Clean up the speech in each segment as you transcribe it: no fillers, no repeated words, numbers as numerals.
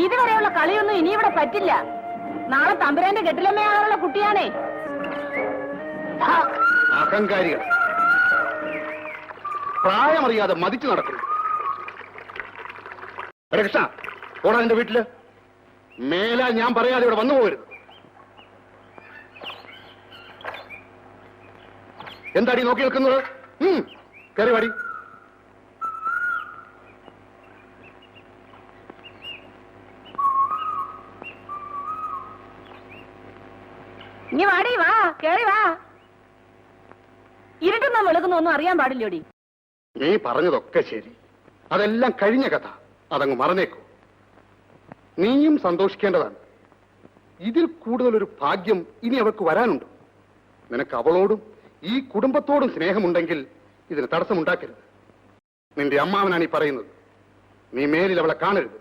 ഇതുവരെയുള്ള കളിയൊന്നും ഇനി ഇവിടെ പറ്റില്ല. നാളെ തമ്പുരാന്റെ കെട്ടിലമ്മയാകാനുള്ള കുട്ടിയാണേ. അഹങ്കാരികൾ, പ്രായമറിയാതെ മതിച്ചു നടക്കുന്നു. കൃഷ്ണ, ഓടാ എന്റെ വീട്ടില്. മേലാ ഞാൻ പറയാതെ ഇവിടെ വന്നു പോകരുത്. എന്താടി നോക്കി നിൽക്കുന്നത്? കയറി വാടി. നീ വാടി, വാ, കേറി വാ. ഇരുട്ടുന്ന വെളുക്കുന്നൊന്നും അറിയാൻ പാടില്ലോടി. നീ പറഞ്ഞതൊക്കെ ശരി, അതെല്ലാം കഴിഞ്ഞ കഥ. അതങ്ങ് മറന്നേക്കൂ. നീയും സന്തോഷിക്കേണ്ടതാണ്. ഇതിൽ കൂടുതലൊരു ഭാഗ്യം ഇനി അവൾക്ക് വരാനുണ്ട്. നിനക്ക് അവളോടും ഈ കുടുംബത്തോടും സ്നേഹമുണ്ടെങ്കിൽ ഇതിന് തടസ്സമുണ്ടാക്കരുത്. നിന്റെ അമ്മാവനാണ് ഈ പറയുന്നത്. നീ മേലിൽ അവളെ കാണരുത്.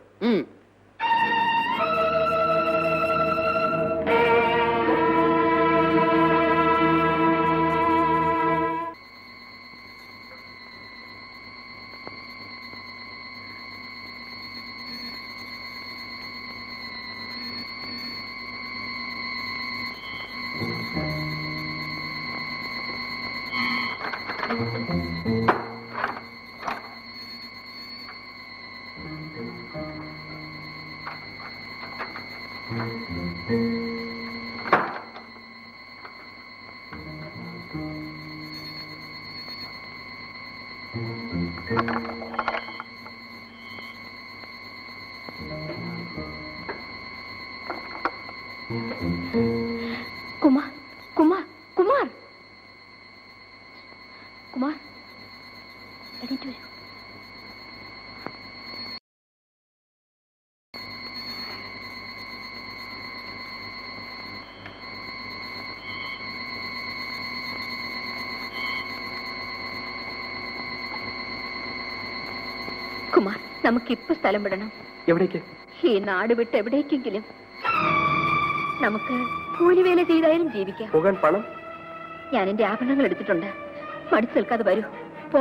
കുമാർ, കുമാർ, കുമാർ, കുമാർ, എണീറ്റ് വരൂ. കുമാർ, നമുക്കിപ്പോ സ്ഥലം വിടണം. എവിടേക്ക്? ഈ നാട് വിട്ട് എവിടേക്കെങ്കിലും. നമുക്ക് കൂലിവേല ചെയ്തായാലും ജീവിക്കാം. പോകാൻ പണം? ഞാൻ എന്റെ ആഭരണങ്ങൾ എടുത്തിട്ടുണ്ട്. മടിച്ചു നിൽക്കാതെ വരൂ, പോ.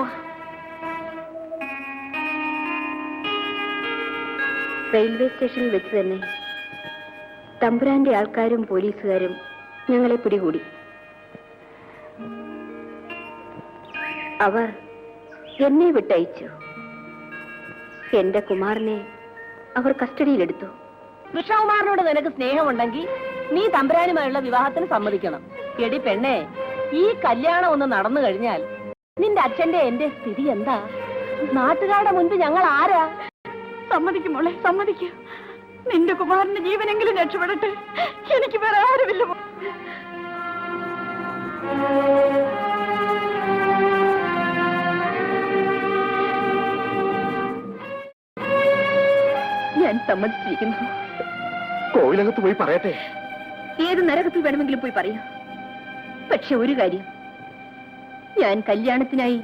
റെയിൽവേ സ്റ്റേഷനിൽ വെച്ച് തന്നെ തമ്പുരാന്റെ ആൾക്കാരും പോലീസുകാരും ഞങ്ങളെ പിടികൂടി. അവർ എന്നെ വിട്ടയച്ചു. എന്റെ കുമാരനെ അവർ കസ്റ്റഡിയിലെടുത്തു. കൃഷ്ണകുമാറിനോട് നിനക്ക് സ്നേഹമുണ്ടെങ്കിൽ നീ തമ്പുരാനുമായുള്ള വിവാഹത്തിന് സമ്മതിക്കണം. എടി പെണ്ണേ, ഈ കല്യാണം ഒന്ന് നടന്നു കഴിഞ്ഞാൽ നിന്റെ അച്ഛന്റെ എന്റെ സ്ഥിതി എന്താ? നാട്ടുകാരുടെ മുൻപ് ഞങ്ങൾ ആരാ? സമ്മതിക്കും മോളെ, സമ്മതിക്കും. നിന്റെ കുമാരന്റെ ജീവനെങ്കിലും രക്ഷപ്പെടട്ടെ. എനിക്ക് വേറെ ആരുമില്ല. ഞാൻ സമ്മതിച്ചിരിക്കുന്നു. കോവിലകത്ത് പോയി പറയട്ടെ? ഏത് നരകത്തിൽ വേണമെങ്കിലും പോയി പറയാം. പക്ഷെ ഒരു കാര്യം, ഞാൻ കല്യാണത്തിനായി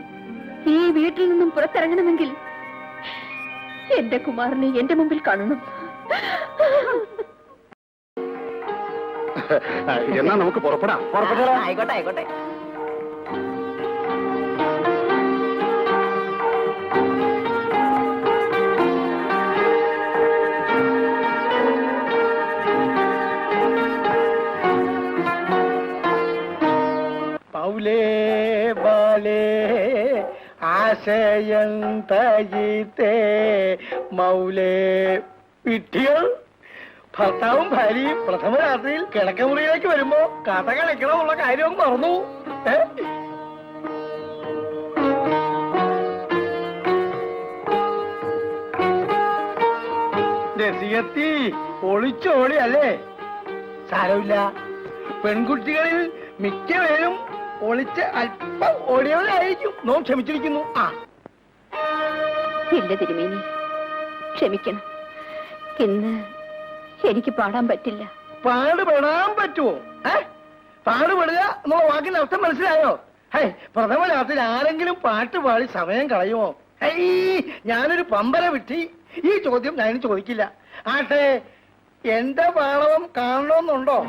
ഈ വീട്ടിൽ നിന്നും പുറത്തിറങ്ങണമെങ്കിൽ എന്റെ കുമാരനെ എന്റെ മുമ്പിൽ കാണണം. എന്നാ നമുക്ക് പുറപ്പെടാം. ആയിക്കോട്ടെ, ആയിക്കോട്ടെ. ആശയന്തയിത്തേ മൗലേ. വിഡ്ഢികൾ, ഭർത്താവും ഭാര്യയും പ്രഥമ രാത്രിയിൽ കിടക്കമുറിയിലേക്ക് വരുമ്പോ കഥ കളിക്കണമെന്നുള്ള കാര്യവും മറന്നു. രസികത്തി ഒളിച്ചോളി അല്ലേ? സാരമില്ല, പെൺകുട്ടികളിൽ മിക്കവരും ഒളിച്ച് അല്പം ഓടിയവരായിരിക്കും. നോം ക്ഷമിച്ചിരിക്കുന്നു. ഇല്ല തിരുമേനി, ക്ഷമിക്കണം. ഇന്ന് എനിക്ക് പാടാൻ പറ്റില്ല. പാടുപെടാൻ പറ്റുമോ? പാടുപെടുക എന്നുള്ള വാക്കിന്റെ അർത്ഥം മനസ്സിലായോ? പ്രഥമ രാത്രി ആരെങ്കിലും പാട്ട് പാടി സമയം കളയുമോ? ഞാനൊരു പമ്പര വിട്ടി. ഈ ചോദ്യം ഞാൻ ചോദിക്കില്ല. ആട്ടെ, എന്റെ പാടവം കാണണമെന്നുണ്ടോ?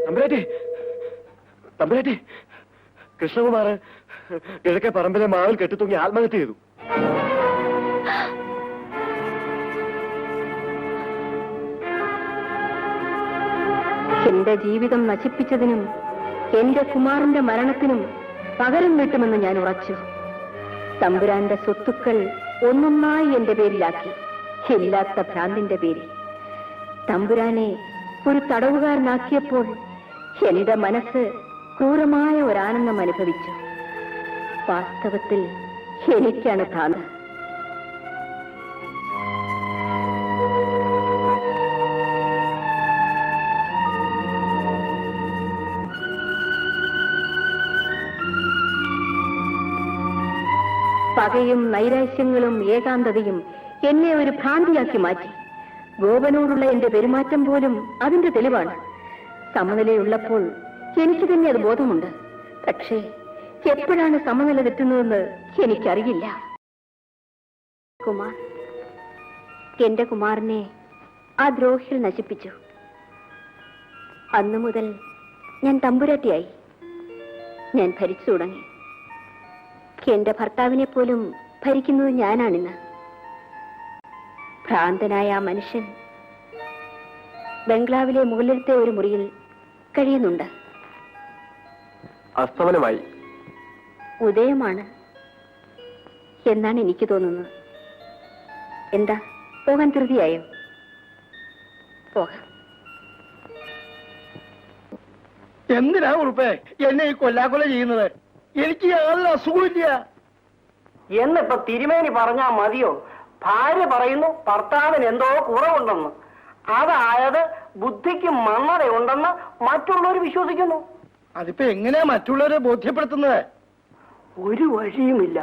തമ്പുരാട്ടി, കൃഷ്ണകുമാർ കിഴക്കെ പറമ്പിലെ മാവിൽ കെട്ടിത്തൂങ്ങി ആത്മഹത്യ ചെയ്തു. എന്റെ ജീവിതം നശിപ്പിച്ചതിനും എന്റെ കുമാറിന്റെ മരണത്തിനും പകരം വീട്ടുമെന്ന് ഞാൻ ഉറച്ചു. തമ്പുരാന്റെ സ്വത്തുക്കൾ ഒന്നൊന്നായി എന്റെ പേരിലാക്കി, ഇല്ലാത്ത ഭ്രാന്തിന്റെ പേരിൽ. തമ്പുരാനെ ഒരു തടവുകാരനാക്കിയപ്പോൾ എന്റെ മനസ്സ് ക്രൂരമായ ഒരാനന്ദം അനുഭവിച്ചു. വാസ്തവത്തിൽ എനിക്കാണ് ഭ്രാന്ത്. പകയും നൈരാശ്യങ്ങളും ഏകാന്തതയും എന്നെ ഒരു ഭ്രാന്തിയാക്കി മാറ്റി. ഗോപനോടുള്ള എന്റെ പെരുമാറ്റം പോലും അതിന്റെ തെളിവാണ്. സമനിലയുള്ളപ്പോൾ എനിക്ക് തന്നെ അത് ബോധമുണ്ട്. പക്ഷേ എപ്പോഴാണ് സമനില തെറ്റുന്നതെന്ന് എനിക്കറിയില്ല. കുമാർ, എന്റെ കുമാരനെ ആ ദ്രോഹികൾ നശിപ്പിച്ചു. അന്നു മുതൽ ഞാൻ തമ്പുരാട്ടിയായി. ഞാൻ ഭരിച്ചു തുടങ്ങി. എന്റെ ഭർത്താവിനെ പോലും ഭരിക്കുന്നത് ഞാനാണിന്ന്. ഭ്രാന്തനായ ആ മനുഷ്യൻ ബംഗ്ലാവിലെ മുകളിലത്തെ ഒരു മുറിയിൽ കഴിയുന്നുണ്ട്. അസ്തമനമായി. ഉദയമാണ് എന്നാണ് എനിക്ക് തോന്നുന്നത്. എന്താ, പോകാൻ ധൃതിയായോ? പോകാം. എന്തിനാ ഉറുപ്പേ എന്നെ ഈ കൊല്ലാക്കൊല ചെയ്യുന്നത്? എനിക്ക് യാതൊരു അസുഖമില്ല എന്നിപ്പോ തിരുമേനി പറഞ്ഞാ മതിയോ? ഭാര്യ പറയുന്നു ഭർത്താവിന് എന്തോ കുറവുണ്ടെന്ന്. അതായത് ബുദ്ധിക്ക് മന്ദതയുണ്ടെന്ന് മറ്റുള്ളവർ വിശ്വസിക്കുന്നു. അതിപ്പോ എങ്ങനെയാ മറ്റുള്ളവരെ ബോധ്യപ്പെടുത്തുന്നത്? ഒരു വഴിയുമില്ല.